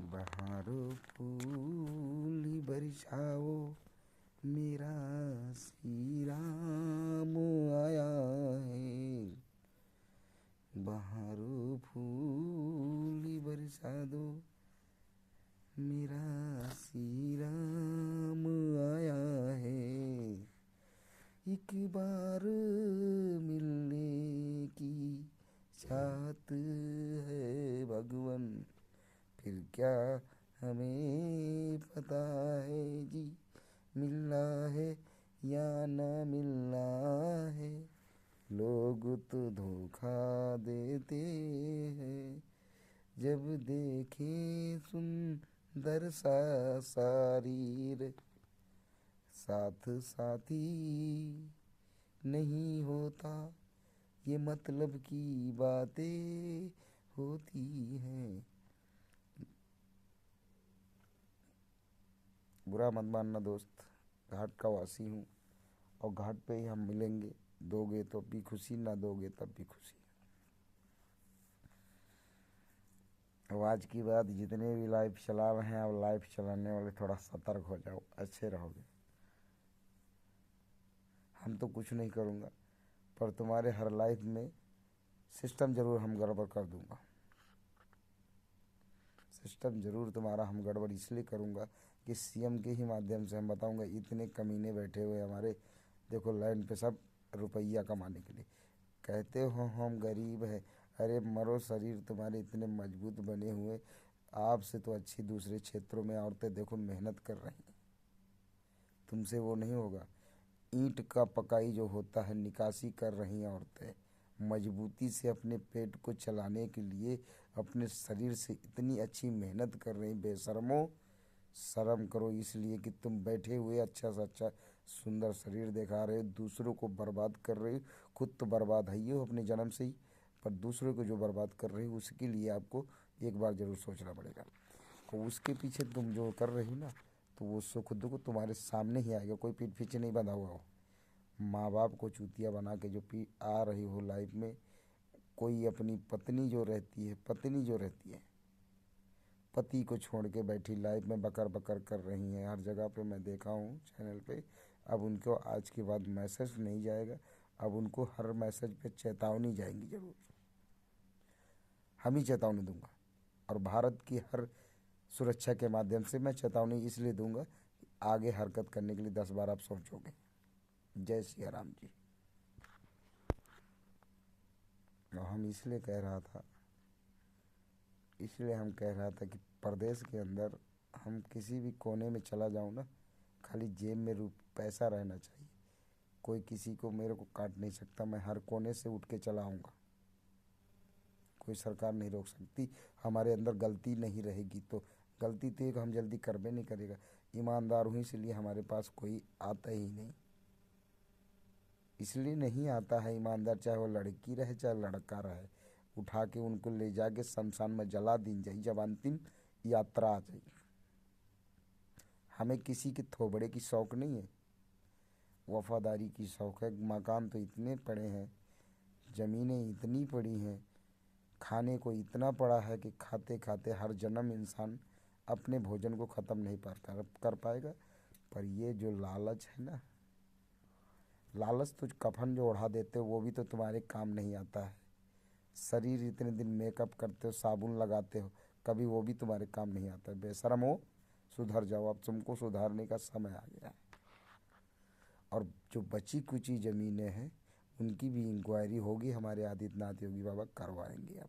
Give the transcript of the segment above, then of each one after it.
बहारो फूल बरसाओ, मेरा श्री राम आया है। बहारो फूल बरसा दो, मेरा श्री राम आया है। एक बार मिलने की चाहत है भगवन, फिर क्या हमें पता है जी, मिलना है या न मिलना है। लोग तो धोखा देते हैं, जब देखें सुंदर सा शरीर, साथ साथी नहीं होता, ये मतलब की बातें होती हैं। बुरा मत मानना दोस्त, घाट का वासी हूँ और घाट पे ही हम मिलेंगे। दोगे तो भी खुशी, ना दोगे तब भी खुशी। अब आज की बात, जितने भी लाइव चला रहे हैं, अब लाइव चलाने वाले थोड़ा सतर्क हो जाओ, अच्छे रहोगे। हम तो कुछ नहीं करूँगा, पर तुम्हारे हर लाइफ में सिस्टम ज़रूर हम गड़बड़ कर दूँगा। सिस्टम ज़रूर तुम्हारा हम गड़बड़ इसलिए करूँगा कि सीएम के ही माध्यम से हम बताऊँगा, इतने कमीने बैठे हुए हमारे, देखो लाइन पे सब रुपया कमाने के लिए। कहते हो हम गरीब हैं, अरे मरो, शरीर तुम्हारे इतने मजबूत बने हुए, आपसे तो अच्छी दूसरे क्षेत्रों में औरतें देखो मेहनत कर रही हैं, तुमसे वो नहीं होगा। ईंट का पकाई जो होता है, निकासी कर रही हैं औरतें, मजबूती से अपने पेट को चलाने के लिए अपने शरीर से इतनी अच्छी मेहनत कर रही। बेशर्मो, शर्म करो, इसलिए कि तुम बैठे हुए अच्छा से अच्छा सुंदर शरीर दिखा रहे हो, दूसरों को बर्बाद कर रहे हो। खुद तो बर्बाद है ही हो अपने जन्म से ही, पर दूसरों को जो बर्बाद कर रहे हो उसके लिए आपको एक बार ज़रूर सोचना पड़ेगा। तो उसके पीछे तुम जो कर रही हो ना, तो वो सुख दुख तुम्हारे सामने ही आएगा, कोई पीठ पीछे नहीं बंधा हुआ हो। माँ बाप को चूतिया बना के जो आ रही हो लाइफ में, कोई अपनी पत्नी जो रहती है, पति को छोड़ के बैठी लाइफ में बकर बकर कर रही हैं हर जगह पे, मैं देखा हूँ चैनल पे। अब उनको आज के बाद मैसेज नहीं जाएगा, अब उनको हर मैसेज पे चेतावनी जाएंगी ज़रूर। हम ही चेतावनी दूंगा, और भारत की हर सुरक्षा के माध्यम से मैं चेतावनी इसलिए दूंगा कि आगे हरकत करने के लिए 10 बार आप सोचोगे। जय सिया राम जी। और हम इसलिए हम कह रहा था कि प्रदेश के अंदर हम किसी भी कोने में चला जाऊँ ना, खाली जेब में पैसा रहना चाहिए। कोई किसी को मेरे को काट नहीं सकता, मैं हर कोने से उठ के चला आऊँगा, कोई सरकार नहीं रोक सकती। हमारे अंदर गलती नहीं रहेगी तो, गलती तो एक हम जल्दी करबे नहीं करेगा। ईमानदार हूँ इसलिए हमारे पास कोई आता ही नहीं, इसलिए नहीं आता है ईमानदार, चाहे वो लड़की रहे चाहे लड़का रहे, उठा के उनको ले जाके शमशान में जला दी जाए जब अंतिम यात्रा आ जाए। हमें किसी के थोबड़े की शौक़ नहीं है, वफादारी की शौक़ है। मकान तो इतने पड़े हैं, ज़मीनें इतनी पड़ी हैं, खाने को इतना पड़ा है कि खाते खाते हर जन्म इंसान अपने भोजन को ख़त्म नहीं कर पाएगा। पर ये जो लालच है ना, लालच तो कफन जो ओढ़ा देते हो वो भी तो तुम्हारे काम नहीं आता है। शरीर इतने दिन मेकअप करते हो, साबुन लगाते हो, कभी वो भी तुम्हारे काम नहीं आता है। बेशरम हो, सुधर जाओ, अब तुमको सुधारने का समय आ गया है। और जो बची कुची ज़मीनें हैं उनकी भी इंक्वायरी होगी, हमारे आदित्यनाथ योगी बाबा करवाएंगे अब।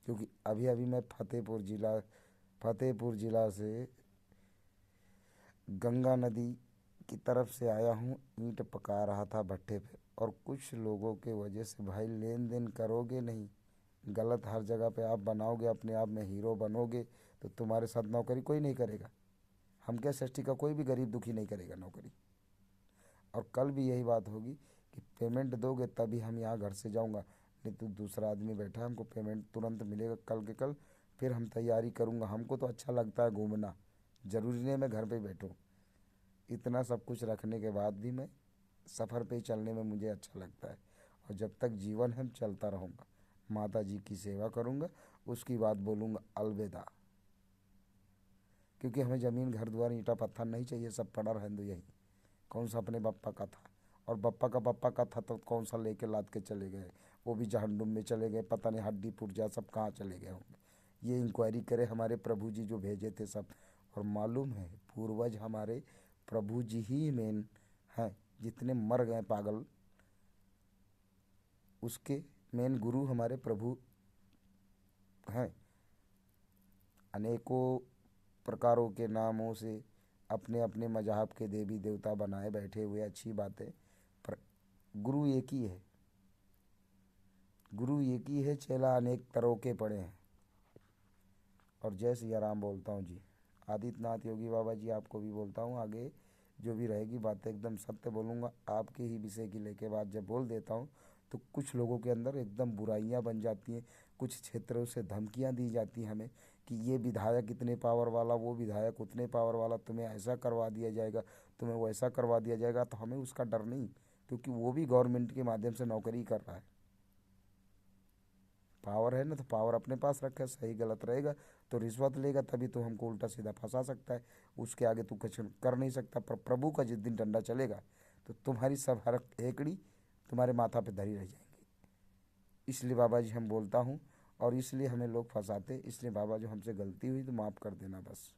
क्योंकि अभी अभी मैं फतेहपुर ज़िला से गंगा नदी की तरफ से आया हूँ। ईंट पका रहा था भट्टे पे, और कुछ लोगों के वजह से भाई, लेन देन करोगे नहीं, गलत हर जगह पे आप बनाओगे, अपने आप में हीरो बनोगे, तो तुम्हारे साथ नौकरी कोई नहीं करेगा। हम क्या सृष्टि का कोई भी गरीब दुखी नहीं करेगा नौकरी। और कल भी यही बात होगी कि पेमेंट दोगे तभी हम यहाँ घर से जाऊँगा, नहीं तो दूसरा आदमी बैठा है, हमको पेमेंट तुरंत मिलेगा कल के कल, फिर हम तैयारी करूँगा। हमको तो अच्छा लगता है घूमना, ज़रूरी नहीं मैं घर पे बैठूँ। इतना सब कुछ रखने के बाद भी मैं सफ़र पे ही चलने में मुझे अच्छा लगता है, और जब तक जीवन है चलता रहूँगा। माता जी की सेवा करूँगा, उसकी बाद बोलूँगा अलविदा। क्योंकि हमें ज़मीन घर द्वार ईंटा पत्थर नहीं चाहिए, सब पड़ा रहने दो यही। कौन सा अपने बप्पा का था, और बप्पा का था तो कौन सा लेके लाद के चले गए, वो भी जहन्नुम में चले गए, पता नहीं हड्डी पुर्जा सब कहाँ चले गए होंगे। ये इंक्वायरी करे हमारे प्रभु जी जो भेजे थे सब। और मालूम है पूर्वज हमारे प्रभु जी ही मेन हैं, जितने मर गए पागल उसके मेन गुरु हमारे प्रभु हैं। अनेकों प्रकारों के नामों से अपने अपने मजहब के देवी देवता बनाए बैठे हुए, अच्छी बात है, पर गुरु एक ही है। गुरु एक ही है, चेला अनेक तरह के पड़े हैं। और जय सिया राम बोलता हूँ जी। आदित्यनाथ योगी बाबा जी आपको भी बोलता हूँ, आगे जो भी रहेगी बातें एकदम सत्य बोलूँगा। आपके ही विषय की लेके बात जब बोल देता हूँ तो कुछ लोगों के अंदर एकदम बुराइयाँ बन जाती हैं, कुछ क्षेत्रों से धमकियाँ दी जाती हैं हमें कि ये विधायक इतने पावर वाला, वो विधायक उतने पावर वाला, तुम्हें ऐसा करवा दिया जाएगा, तुम्हें वैसा करवा दिया जाएगा। तो हमें उसका डर नहीं, क्योंकि वो भी गवर्नमेंट के माध्यम से नौकरी कर रहा है। पावर है ना, तो पावर अपने पास रखा, सही गलत रहेगा तो रिश्वत लेगा तभी तो हमको उल्टा सीधा फंसा सकता है। उसके आगे तू कुछ कर नहीं सकता। पर प्रभु का जिस दिन डंडा चलेगा तो तुम्हारी सब हर हेकड़ी तुम्हारे माथा पे धरी रह जाएंगी। इसलिए बाबा जी हम बोलता हूँ, और इसलिए हमें लोग फंसाते, इसलिए बाबा जो हमसे गलती हुई तो माफ़ कर देना बस।